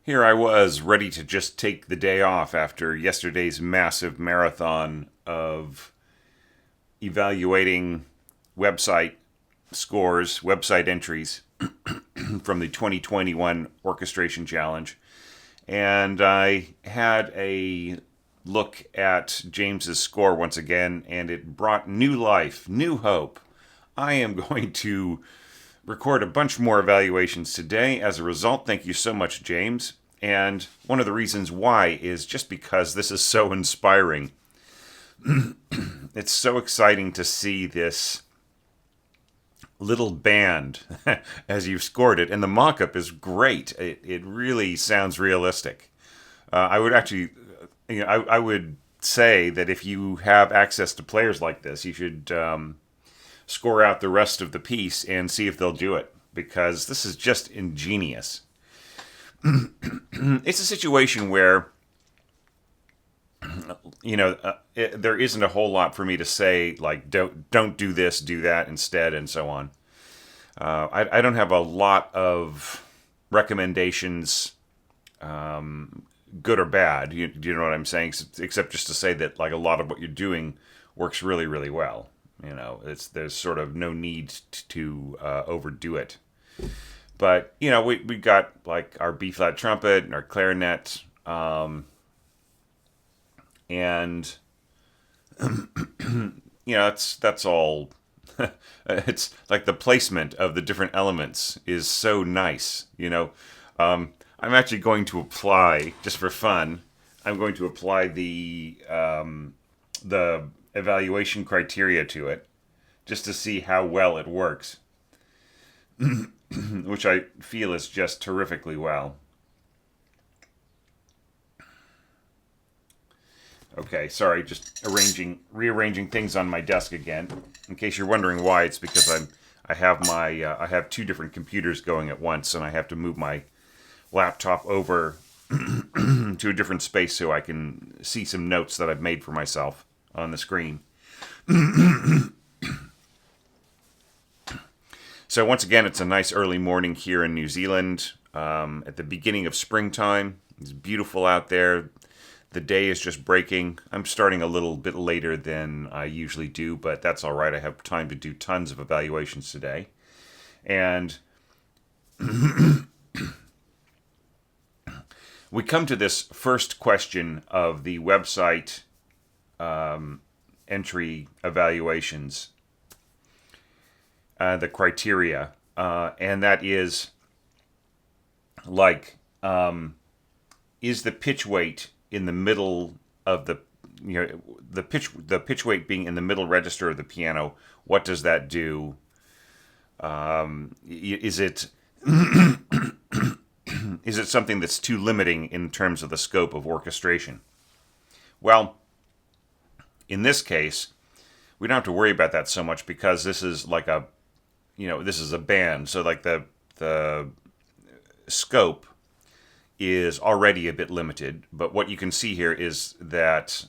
Here I was, ready to just take the day off after yesterday's massive marathon of evaluating website scores, website entries from the 2021 Orchestration Challenge. And I had a look at James's score once again, and it brought new life, new hope. I am going to record a bunch more evaluations today. As a result, thank you so much, James. And one of the reasons why is just because this is so inspiring. It's so exciting to see this little band as you've scored it, and the mock-up is great. It really sounds realistic. I would actually, I would say that if you have access to players like this, you should score out the rest of the piece and see if they'll do it, because this is just ingenious. It's a situation where there isn't a whole lot for me to say, like don't do this, do that instead, and so on. I don't have a lot of recommendations, good or bad. Do you know what I'm saying? Except just to say that like a lot of what you're doing works really, really well. There's sort of no need to overdo it. But we got like our B flat trumpet and our clarinet. And that's all. It's like the placement of the different elements is so nice. I'm actually going to apply, just for fun, I'm going to apply the evaluation criteria to it, just to see how well it works, which I feel is just terrifically well. Okay, sorry, just rearranging things on my desk again. In case you're wondering why, it's because I have two different computers going at once, and I have to move my laptop over to a different space so I can see some notes that I've made for myself on the screen. So once again, it's a nice early morning here in New Zealand, at the beginning of springtime. It's beautiful out there. The day is just breaking. I'm starting a little bit later than I usually do, but that's all right. I have time to do tons of evaluations today. And we come to this first question of the website entry evaluations, the criteria, and that is like, is the pitch weight in the middle of the pitch weight being in the middle register of the piano? What does that do? Is it is it something that's too limiting in terms of the scope of orchestration? Well, in this case, we don't have to worry about that so much, because this is like this is a band, so like the scope is already a bit limited. But what you can see here is that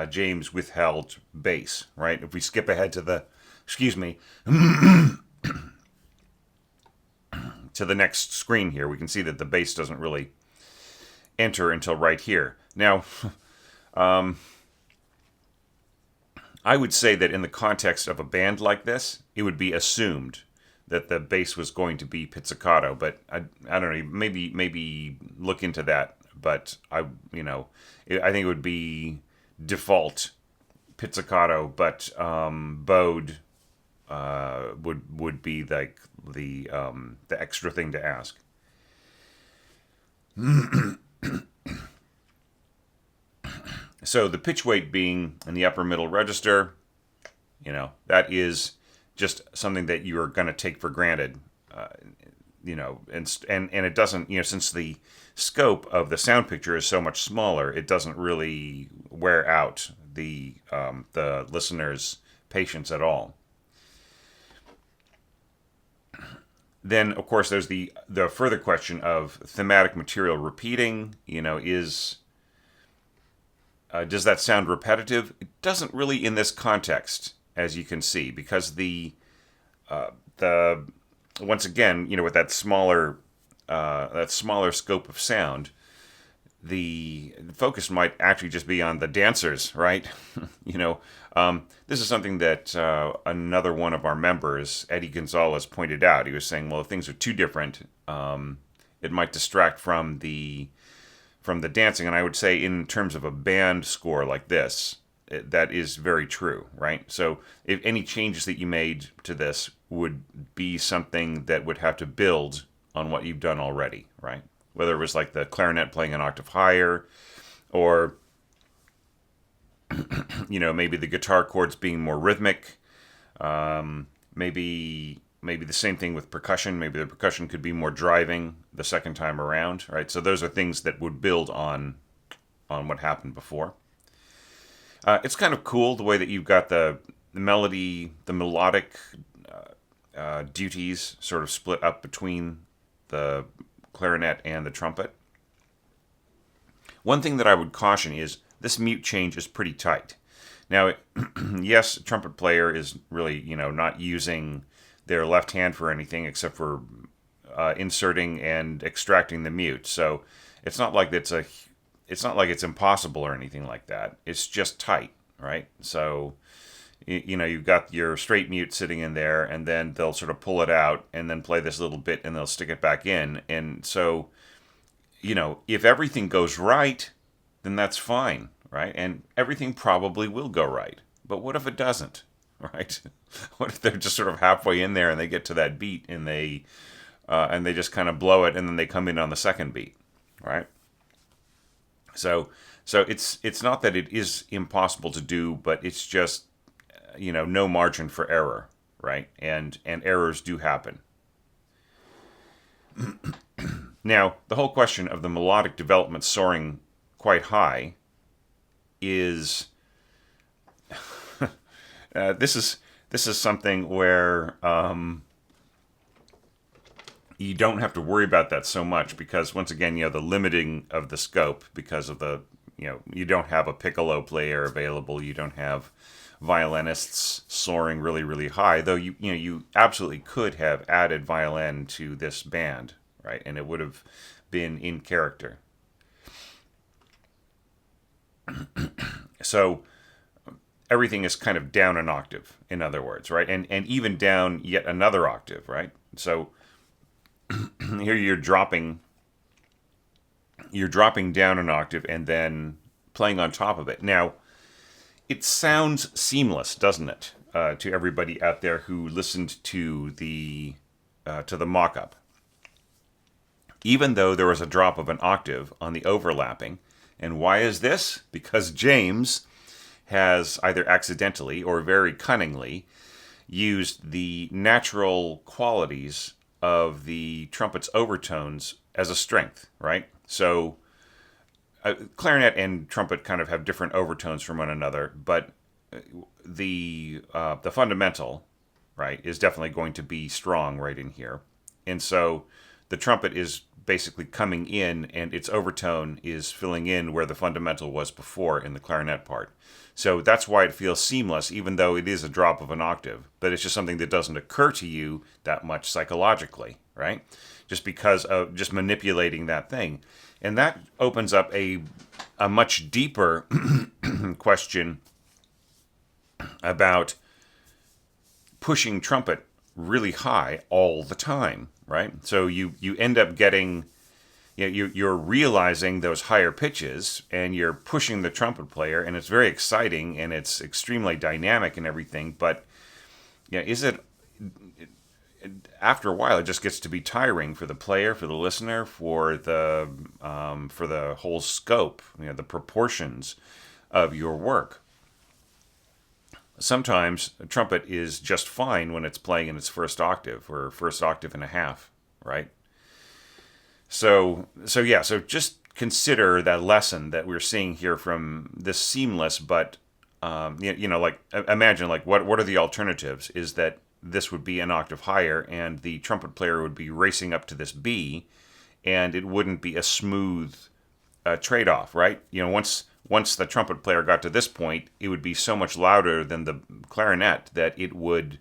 James withheld bass, right? If we skip ahead to the to the next screen here, we can see that the bass doesn't really enter until right here. Now, I would say that in the context of a band like this, it would be assumed that the bass was going to be pizzicato, but I don't know, maybe look into that. But I think it would be default pizzicato, but bowed would be like the extra thing to ask. So the pitch weight being in the upper middle register, that is just something that you are going to take for granted, and it doesn't, since the scope of the sound picture is so much smaller, it doesn't really wear out the listener's patience at all. Then, of course, there's the further question of thematic material repeating. Does that sound repetitive? It doesn't really in this context, as you can see, because the once again, with that smaller scope of sound, the focus might actually just be on the dancers, right? This is something that another one of our members, Eddie Gonzalez, pointed out. He was saying, well, if things are too different, it might distract from the dancing. And I would say, in terms of a band score like this, that is very true, right? So if any changes that you made to this would be something that would have to build on what you've done already, right? Whether it was like the clarinet playing an octave higher, or maybe the guitar chords being more rhythmic. Maybe the same thing with percussion. Maybe the percussion could be more driving the second time around, right? So those are things that would build on what happened before. It's kind of cool the way that you've got the melody, the melodic duties sort of split up between the clarinet and the trumpet. One thing that I would caution is this mute change is pretty tight. Now, yes, a trumpet player is really, not using their left hand for anything except for inserting and extracting the mute. So it's not like it's impossible or anything like that. It's just tight, right? So you've got your straight mute sitting in there, and then they'll sort of pull it out and then play this little bit, and they'll stick it back in. And so, if everything goes right, then that's fine, right? And everything probably will go right. But what if it doesn't, right? What if they're just sort of halfway in there and they get to that beat and they just kind of blow it, and then they come in on the second beat, right? So it's not that it is impossible to do, but it's just no margin for error, right? And errors do happen. Now, the whole question of the melodic development soaring quite high is this is something where you don't have to worry about that so much, because once again, the limiting of the scope, because of the you don't have a piccolo player available, you don't have violinists soaring really, really high, though you absolutely could have added violin to this band, right? And it would have been in character. So everything is kind of down an octave, in other words, right? And even down yet another octave, right? So here you're dropping down an octave and then playing on top of it. Now, it sounds seamless, doesn't it, to everybody out there who listened to the mock-up. Even though there was a drop of an octave on the overlapping. And why is this? Because James has either accidentally or very cunningly used the natural qualities of the trumpet's overtones as a strength, right? So clarinet and trumpet kind of have different overtones from one another, but the fundamental, right, is definitely going to be strong right in here. And so the trumpet is basically coming in, and its overtone is filling in where the fundamental was before in the clarinet part. So that's why it feels seamless, even though it is a drop of an octave. But it's just something that doesn't occur to you that much psychologically, right? Just because of just manipulating that thing. And that opens up a much deeper question about pushing trumpet really high all the time, right? So you end up getting, you're realizing those higher pitches, and you're pushing the trumpet player, and it's very exciting, and it's extremely dynamic and everything. But is it? After a while, it just gets to be tiring for the player, for the listener, for the whole scope, the proportions of your work. Sometimes a trumpet is just fine when it's playing in its first octave or first octave and a half, right? So just consider that lesson that we're seeing here from this seamless, but like imagine like what are the alternatives? Is that this would be an octave higher, and the trumpet player would be racing up to this B, and it wouldn't be a smooth trade-off, right? Once the trumpet player got to this point, it would be so much louder than the clarinet that it wouldn't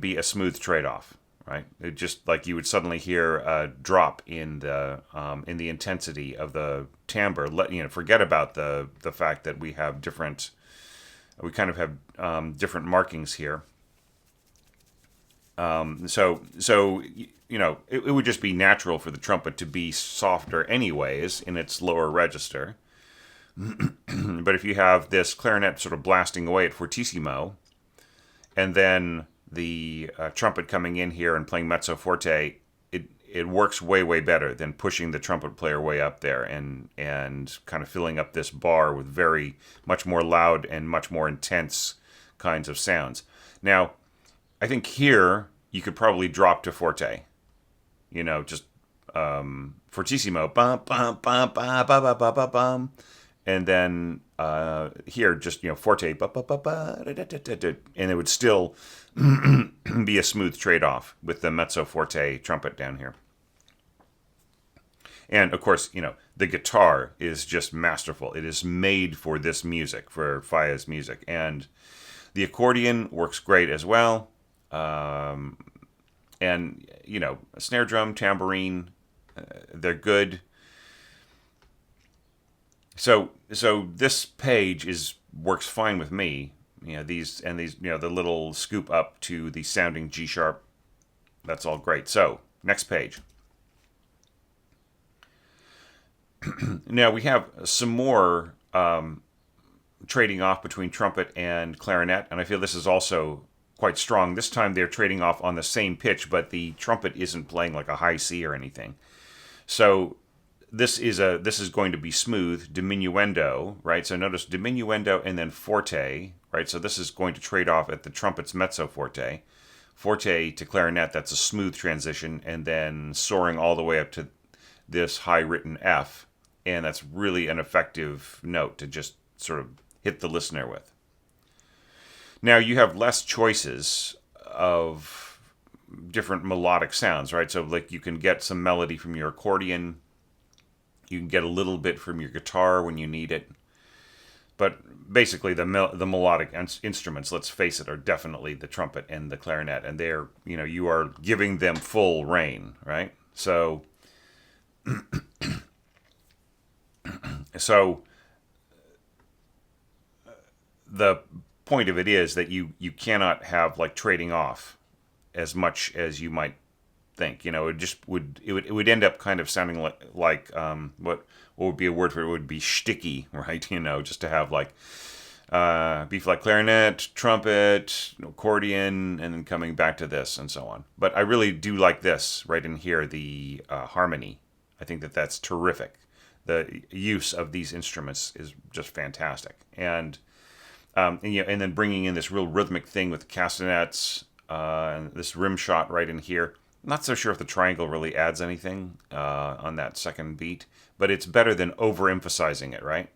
be a smooth trade-off, right? It just like you would suddenly hear a drop in the intensity of the timbre. Forget about the fact that we have different, we kind of have different markings here. So it would just be natural for the trumpet to be softer anyways in its lower register. But if you have this clarinet sort of blasting away at fortissimo, and then the trumpet coming in here and playing mezzo forte, it works way better than pushing the trumpet player way up there and kind of filling up this bar with very much more loud and much more intense kinds of sounds. Now, I think here you could probably drop to forte, just fortissimo, bum bum bum bum bum bum bum bum, bum. And then here just forte, ba, ba, ba, ba, da, da, da, da, and it would still be a smooth trade-off with the mezzo forte trumpet down here. And of course, the guitar is just masterful. It is made for this music, for Falla's music, and the accordion works great as well. And a snare drum, tambourine, they're good. So this page works fine with me. These the little scoop up to the sounding G sharp. That's all great. So next page. Now we have some more trading off between trumpet and clarinet, and I feel this is also quite strong. This time they're trading off on the same pitch, but the trumpet isn't playing like a high C or anything. So this is going to be smooth diminuendo, right? So notice diminuendo and then forte, right? So this is going to trade off at the trumpet's mezzo forte. Forte to clarinet, that's a smooth transition, and then soaring all the way up to this high written F, and that's really an effective note to just sort of hit the listener with. Now you have less choices of different melodic sounds, right? So like you can get some melody from your accordion, you can get a little bit from your guitar when you need it, but basically the melodic instruments, let's face it, are definitely the trumpet and the clarinet, and they're you are giving them full reign, right? So the point of it is that you cannot have like trading off as much as you might think. It would end up kind of sounding like what would be a word for it would be shticky, right? Just to have like B flat clarinet, trumpet, accordion, and then coming back to this and so on. But I really do like this right in here, the harmony. I think that's terrific. The use of these instruments is just fantastic, and then bringing in this real rhythmic thing with the castanets and this rim shot right in here. Not so sure if the triangle really adds anything on that second beat, but it's better than overemphasizing it, right?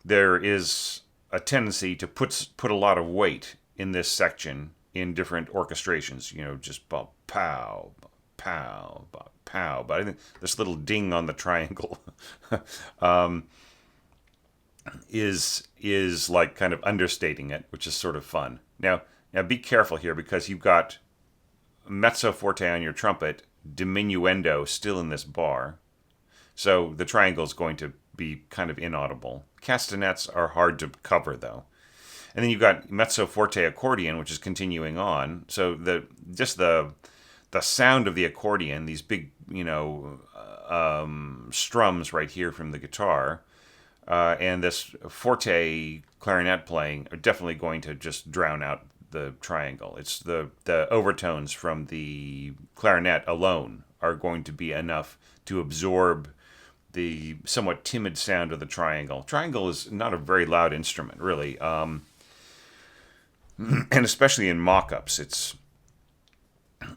There is a tendency to put a lot of weight in this section in different orchestrations. Just pow, pow, pow. But I think this little ding on the triangle is like kind of understating it, which is sort of fun. Now be careful here, because you've got mezzo forte on your trumpet, diminuendo still in this bar, so the triangle is going to be kind of inaudible. Castanets are hard to cover though, and then you've got mezzo forte accordion, which is continuing on. So the sound of the accordion, these big strums right here from the guitar, and this forte clarinet playing are definitely going to just drown out the triangle. It's the overtones from the clarinet alone are going to be enough to absorb the somewhat timid sound of the triangle. Triangle is not a very loud instrument, really, and especially in mock-ups,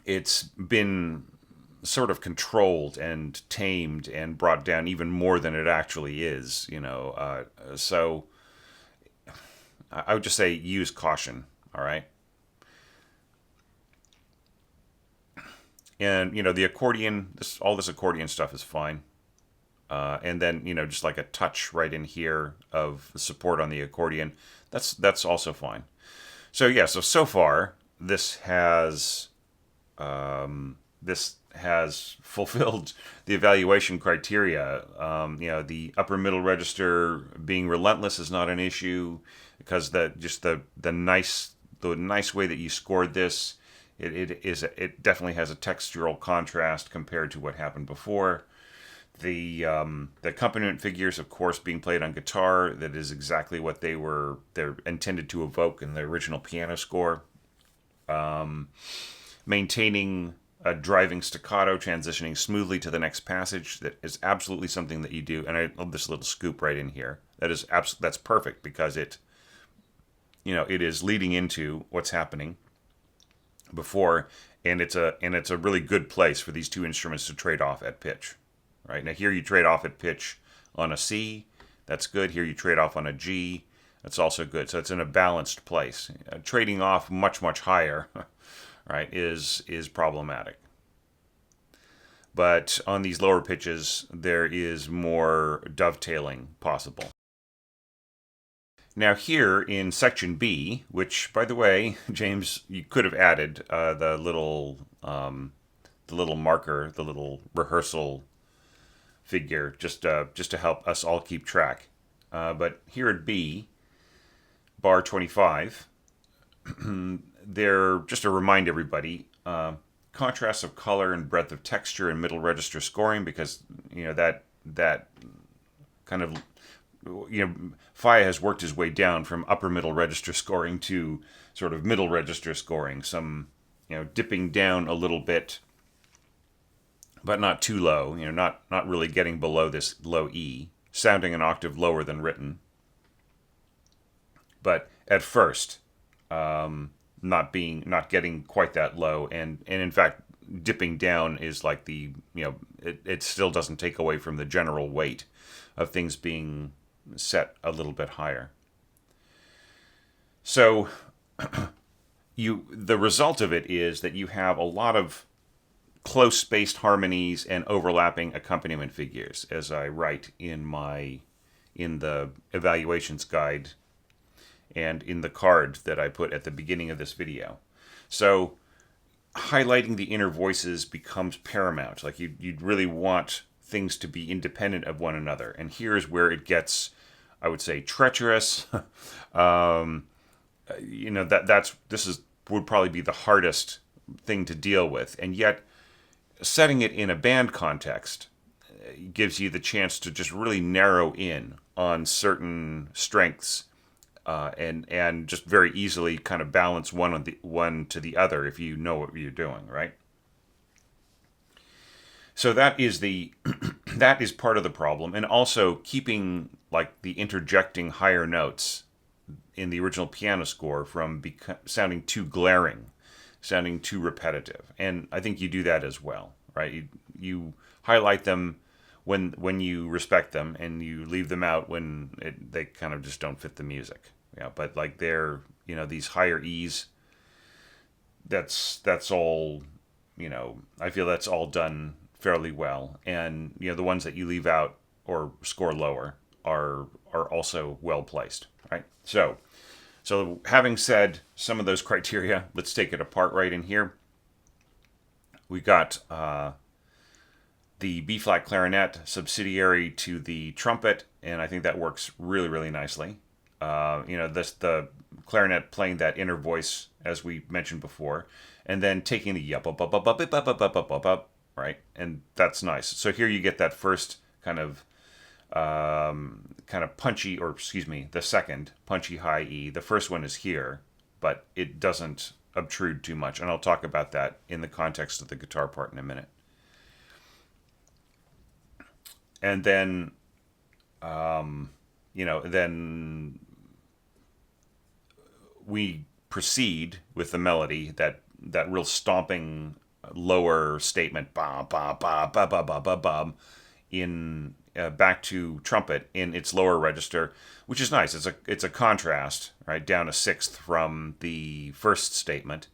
it's been sort of controlled and tamed and brought down even more than it actually is. So I would just say use caution. All right. And, the accordion, all this accordion stuff is fine. And then, just like a touch right in here of support on the accordion, that's also fine. So, yeah, so far, this has this has fulfilled the evaluation criteria. The upper middle register being relentless is not an issue because the nice way that you scored this, it definitely has a textural contrast compared to what happened before. The accompaniment figures, of course, being played on guitar, that is exactly what they're intended to evoke in the original piano score. Maintaining a driving staccato, transitioning smoothly to the next passage, that is absolutely something that you do. And I love this little scoop right in here. That's perfect because it is leading into what's happening before, and it's a really good place for these two instruments to trade off at pitch. Right now, here you trade off at pitch on a C. That's good. Here you trade off on a G. That's also good. So it's in a balanced place. Trading off much, much higher, right, is problematic. But on these lower pitches, there is more dovetailing possible. Now here in section B, which, by the way, James, you could have added the little marker, the little rehearsal figure, just to help us all keep track. But here at B, bar 25, they're just to remind everybody, contrasts of color and breadth of texture and middle register scoring, because that kind of Falla has worked his way down from upper middle register scoring to sort of middle register scoring, some dipping down a little bit, but not too low, not really getting below this low E, sounding an octave lower than written. But at first, not getting quite that low, and in fact, dipping down is like it still doesn't take away from the general weight of things being set a little bit higher. So, the result of it is that you have a lot of close spaced harmonies and overlapping accompaniment figures, as I write in the evaluations guide and in the card that I put at the beginning of this video. So highlighting the inner voices becomes paramount. Like you'd really want things to be independent of one another. And here's where it gets, I would say, treacherous. Would probably be the hardest thing to deal with. And yet, setting it in a band context gives you the chance to just really narrow in on certain strengths, and just very easily kind of balance one to the other if you know what you're doing, right? So that is that is part of the problem, and also keeping like the interjecting higher notes in the original piano score from sounding too glaring, sounding too repetitive. And I think you do that as well, right? You highlight them when you respect them, and you leave them out when they kind of just don't fit the music. Yeah, but like they're these higher E's. That's all. I feel that's all done fairly well, and the ones that you leave out or score lower are also well placed, right? So having said some of those criteria, let's take it apart right in here. We got the B-flat clarinet subsidiary to the trumpet, and I think that works really, really nicely. The clarinet playing that inner voice, as we mentioned before, and then taking the yup, up, up, up, up, up, up, up, up, up, up, right? And that's nice. So here you get that first kind of punchy, or excuse me, the second punchy high E. The first one is here, but it doesn't obtrude too much, and I'll talk about that in the context of the guitar part in a minute. And then, then we proceed with the melody, that real stomping lower statement, ba ba ba ba ba ba ba ba, in back to trumpet in its lower register, which is nice. It's a contrast, right, down a sixth from the first statement,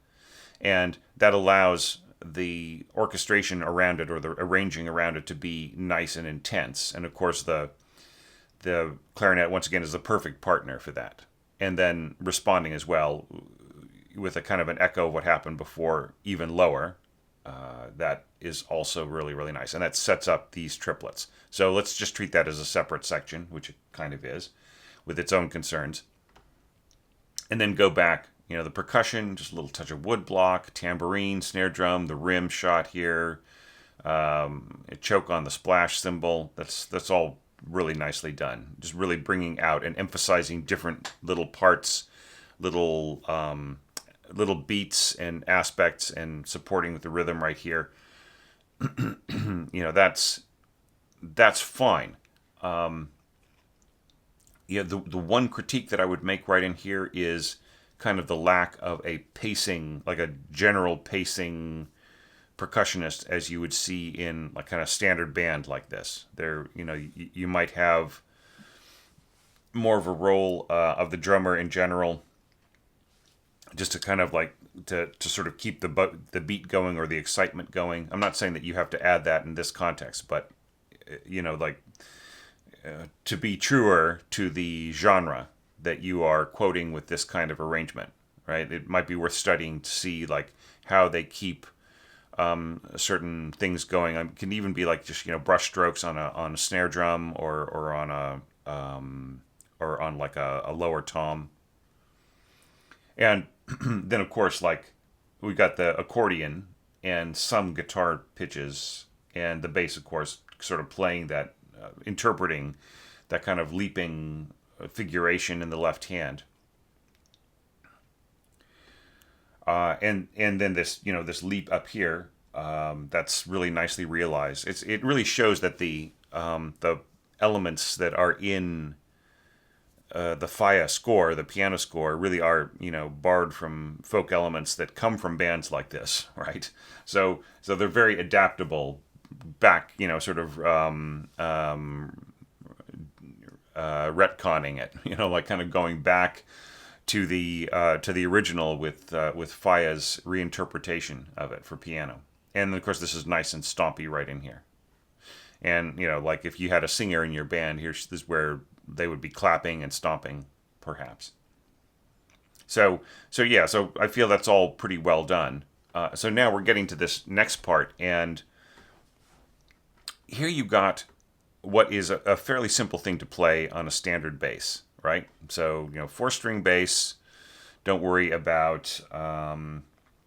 and that allows the orchestration around it, or the arranging around it, to be nice and intense. And of course, the clarinet once again is the perfect partner for that. And then responding as well with a kind of an echo of what happened before, even lower, that is also really, really nice. And that sets up these triplets. So let's just treat that as a separate section, which it kind of is, with its own concerns. And then go back, the percussion, just a little touch of wood block, tambourine, snare drum, the rim shot here, a choke on the splash cymbal. That's all really nicely done. Just really bringing out and emphasizing different little parts, little beats and aspects, and supporting with the rhythm right here. That's fine. The one critique that I would make right in here is kind of the lack of a pacing, like a general pacing percussionist, as you would see in like kind of standard band like this. You might have more of a role of the drummer in general, just to kind of like to sort of keep the beat going or the excitement going. I'm not saying that you have to add that in this context, but to be truer to the genre that you are quoting with this kind of arrangement, right? It might be worth studying to see like how they keep certain things going. It can even be like just brush strokes on a snare drum or on like a lower tom. And then of course, like, we got the accordion and some guitar pitches, and the bass, of course, sort of playing that, interpreting that kind of leaping figuration in the left hand. And then this leap up here, that's really nicely realized. It really shows that the elements that are in the Falla score, the piano score, really are borrowed from folk elements that come from bands like this, right? So they're very adaptable. Back, sort of retconning it, like kind of going back to the original with Falla's reinterpretation of it for piano. And of course, this is nice and stompy right in here. And like if you had a singer in your band, this is where they would be clapping and stomping, perhaps. So I feel that's all pretty well done. So now we're getting to this next part, and here you got what is a fairly simple thing to play on a standard bass, right? So 4-string bass. Don't worry about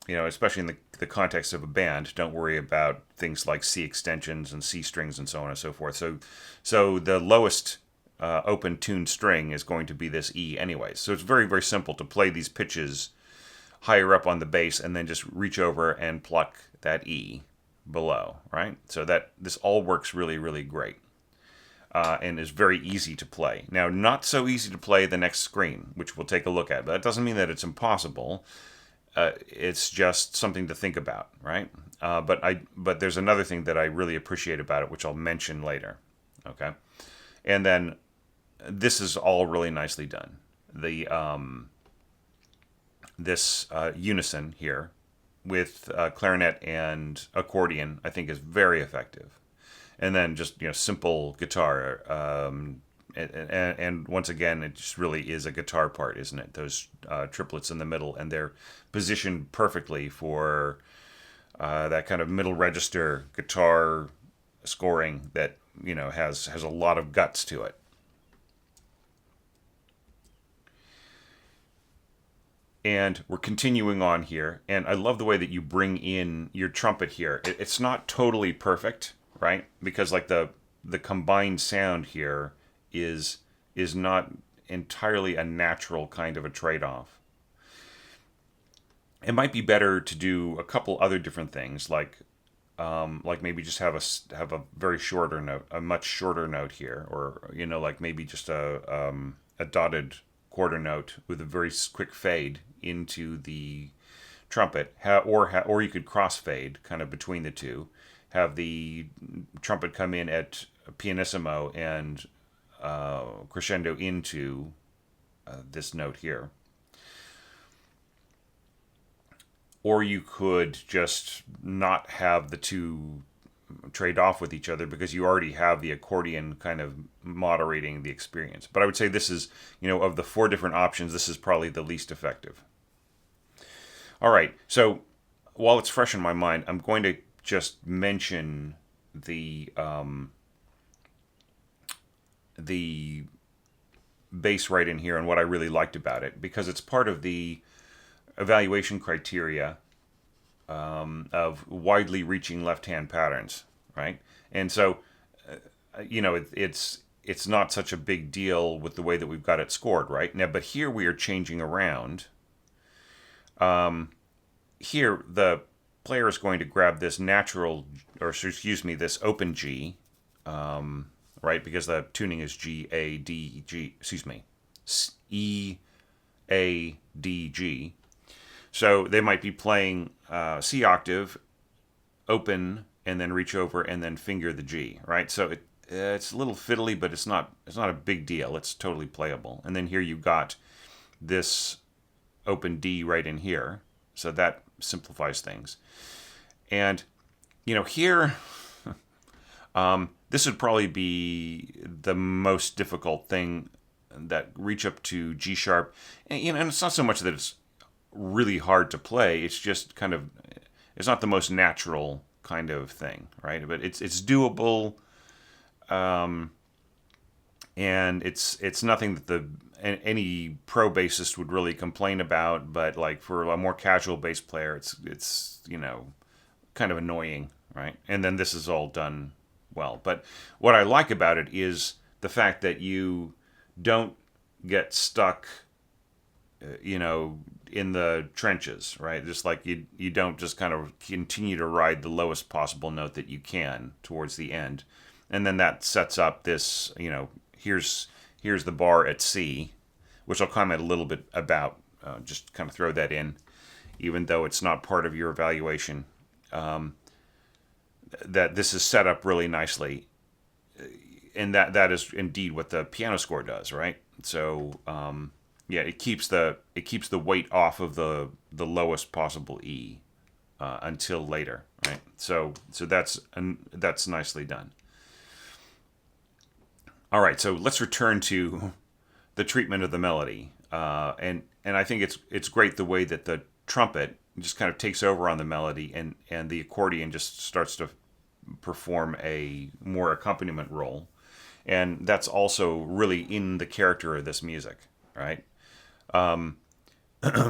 especially in the context of a band, don't worry about things like C extensions and C strings and so on and so forth. So the lowest open tuned string is going to be this E anyway. So it's very, very simple to play these pitches higher up on the bass and then just reach over and pluck that E below, right? So that this all works really, really great. And is very easy to play. Now, not so easy to play the next screen, which we'll take a look at. But that doesn't mean that it's impossible. It's just something to think about, right? But there's another thing that I really appreciate about it, which I'll mention later. Okay, and then this is all really nicely done. The this unison here with clarinet and accordion, I think, is very effective. And then just simple guitar, and once again, it just really is a guitar part, isn't it? Those triplets in the middle, and they're positioned perfectly for that kind of middle register guitar scoring that has a lot of guts to it. And we're continuing on here, and I love the way that you bring in your trumpet here. It's not totally perfect, right? Because like the combined sound here is not entirely a natural kind of a trade-off. It might be better to do a couple other different things, like maybe just have a very shorter note, a much shorter note here, or like maybe just a dotted quarter note with a very quick fade into the trumpet, or you could crossfade kind of between the two. Have the trumpet come in at pianissimo and crescendo into this note here. Or you could just not have the two trade off with each other because you already have the accordion kind of moderating the experience. But I would say this is, of the 4 different options, this is probably the least effective. All right, so while it's fresh in my mind, I'm going to just mention the bass right in here and what I really liked about it, because it's part of the evaluation criteria of widely reaching left-hand patterns, right? And so, it's not such a big deal with the way that we've got it scored, right? Now, but here we are changing around. Here, the player is going to grab this this open G, right? Because the tuning is G, A, D, G, E, A, D, G. So they might be playing C octave, open, and then reach over and then finger the G, right? So it's a little fiddly, but it's not a big deal. It's totally playable. And then here you've got this open D right in here, so that simplifies things. And here, this would probably be the most difficult thing, that reach up to G sharp. And it's not so much that it's really hard to play. It's just it's not the most natural kind of thing, right? But it's doable, and it's nothing that any pro bassist would really complain about. But like for a more casual bass player, it's kind of annoying, right? And then this is all done well. But what I like about it is the fact that you don't get stuck, in the trenches, right? Just like you don't just kind of continue to ride the lowest possible note that you can towards the end. And then that sets up this, here's the bar at C, which I'll comment a little bit about, just kind of throw that in, even though it's not part of your evaluation, that this is set up really nicely. And that is indeed what the piano score does, right? So, it keeps the weight off of the lowest possible E until later, right? So that's nicely done. All right, so let's return to the treatment of the melody, and I think it's great the way that the trumpet just kind of takes over on the melody, and the accordion just starts to perform a more accompaniment role, and that's also really in the character of this music, right?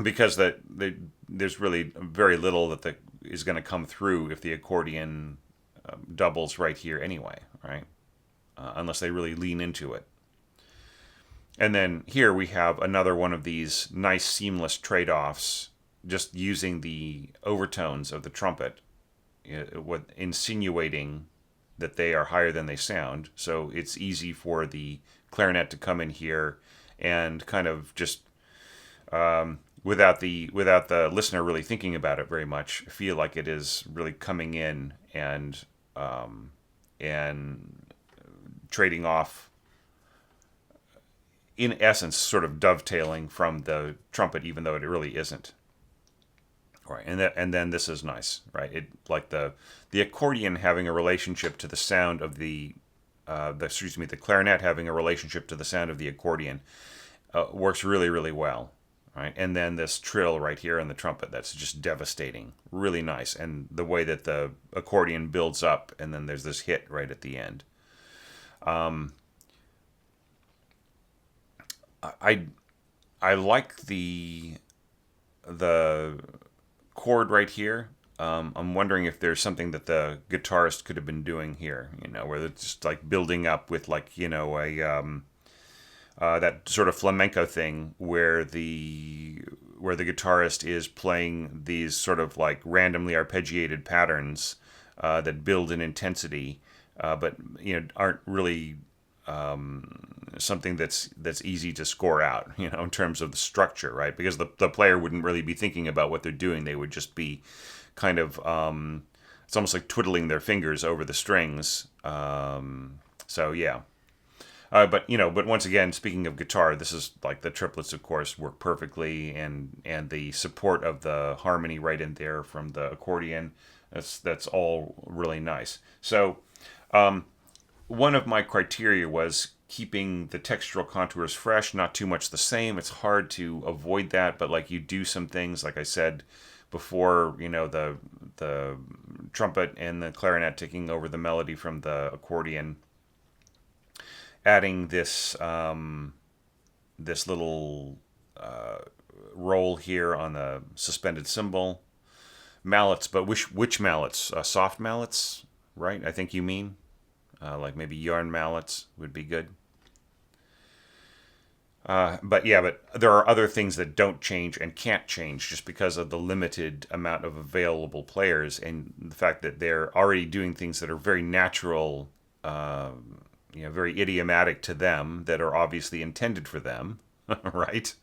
Because there's really very little that is going to come through if the accordion doubles right here anyway, right? Unless they really lean into it. And then here we have another one of these nice seamless trade-offs, just using the overtones of the trumpet, insinuating that they are higher than they sound. So it's easy for the clarinet to come in here and kind of just without the listener really thinking about it very much, feel like it is really coming in and trading off, in essence, sort of dovetailing from the trumpet, even though it really isn't. Right, and then this is nice, right? It like the accordion having a relationship to the sound of the clarinet having a relationship to the sound of the accordion works really, really well, right? And then this trill right here in the trumpet, that's just devastating, really nice. And the way that the accordion builds up, and then there's this hit right at the end. I like the chord right here. I'm wondering if there's something that the guitarist could have been doing here, where it's just like building up with like, that sort of flamenco thing where the guitarist is playing these sort of like randomly arpeggiated patterns that build in intensity, but aren't really something that's easy to score out, in terms of the structure, right? Because the player wouldn't really be thinking about what they're doing. They would just be kind of it's almost like twiddling their fingers over the strings. So yeah. But once again, speaking of guitar, this is like the triplets, of course, work perfectly, and the support of the harmony right in there from the accordion, that's all really nice. So, one of my criteria was, keeping the textural contours fresh, not too much the same. It's hard to avoid that, but like you do some things, like I said before, the trumpet and the clarinet taking over the melody from the accordion, adding this little roll here on the suspended cymbal, mallets, but which mallets? Soft mallets, right? I think you mean like maybe yarn mallets would be good. But there are other things that don't change and can't change just because of the limited amount of available players and the fact that they're already doing things that are very natural, very idiomatic to them, that are obviously intended for them, right?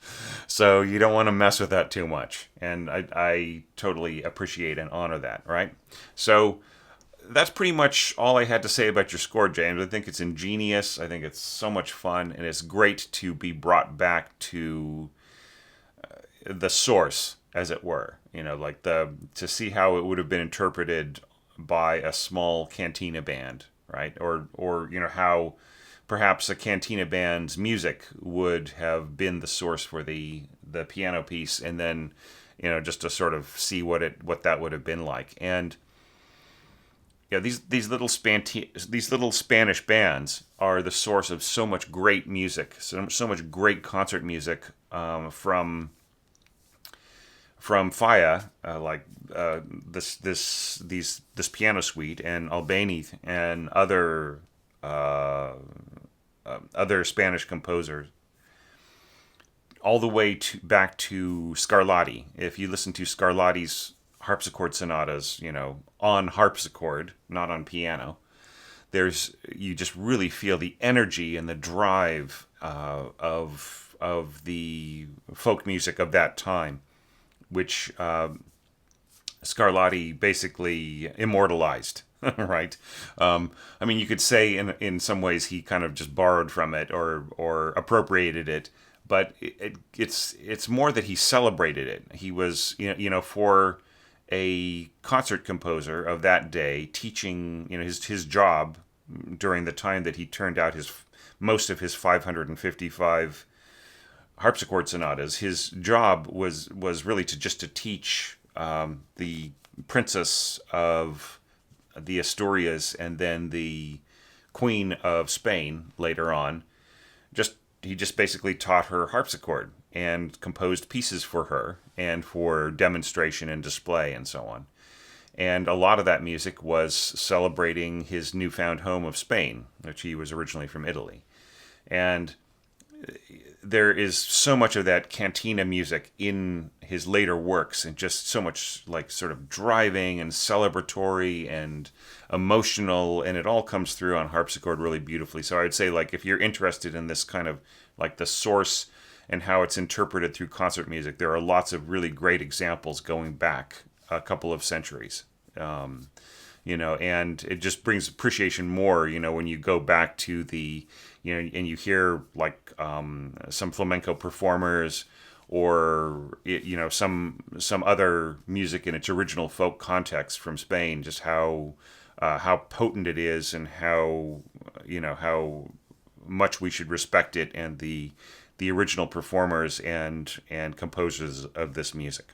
So you don't want to mess with that too much. And I totally appreciate and honor that, right? So that's pretty much all I had to say about your score, James. I think it's ingenious. I think it's so much fun, and it's great to be brought back to the source, as it were. Like to see how it would have been interpreted by a small cantina band, right? Or how perhaps a cantina band's music would have been the source for the piano piece, and then just to sort of see what that would have been like. And these little Spanish bands are the source of so much great music, so much great concert music from Falla, this piano suite, and Albani and other Spanish composers, all the way back to Scarlatti. If you listen to Scarlatti's harpsichord sonatas, on harpsichord, not on piano, you just really feel the energy and the drive of the folk music of that time, which Scarlatti basically immortalized, right? You could say in some ways he kind of just borrowed from it or appropriated it, but it's more that he celebrated it. He was, for a concert composer of that day, teaching, his job during the time that he turned out most of his 555 harpsichord sonatas. His job was really to teach the princess of the Asturias and then the Queen of Spain later on. He just basically taught her harpsichord and composed pieces for her and for demonstration and display and so on. And a lot of that music was celebrating his newfound home of Spain, which he was originally from Italy. And there is so much of that cantina music in his later works, and just so much like sort of driving and celebratory and emotional, and it all comes through on harpsichord really beautifully. So I would say, like, if you're interested in this kind of like the source and how it's interpreted through concert music, there are lots of really great examples going back a couple of centuries. And it just brings appreciation more, when you go back to and you hear like some flamenco performers or some other music in its original folk context from Spain, just how potent it is, and how much we should respect it and the original performers and composers of this music.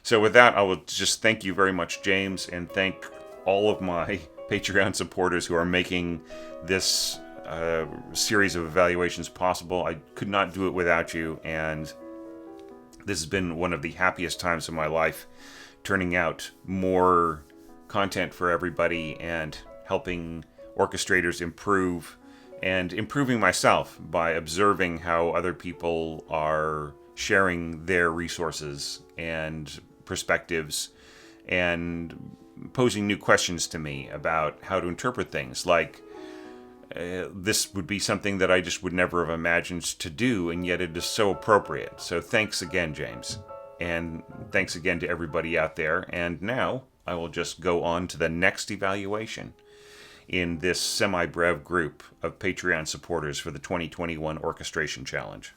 So with that, I will just thank you very much, James, and thank all of my Patreon supporters who are making this series of evaluations possible. I could not do it without you, and this has been one of the happiest times of my life, turning out more content for everybody and helping orchestrators improve, and improving myself by observing how other people are sharing their resources and perspectives and posing new questions to me about how to interpret things. Like, this would be something that I just would never have imagined to do, and yet it is so appropriate. So thanks again, James. And thanks again to everybody out there. And now I will just go on to the next evaluation in this semi-brev group of Patreon supporters for the 2021 Orchestration Challenge.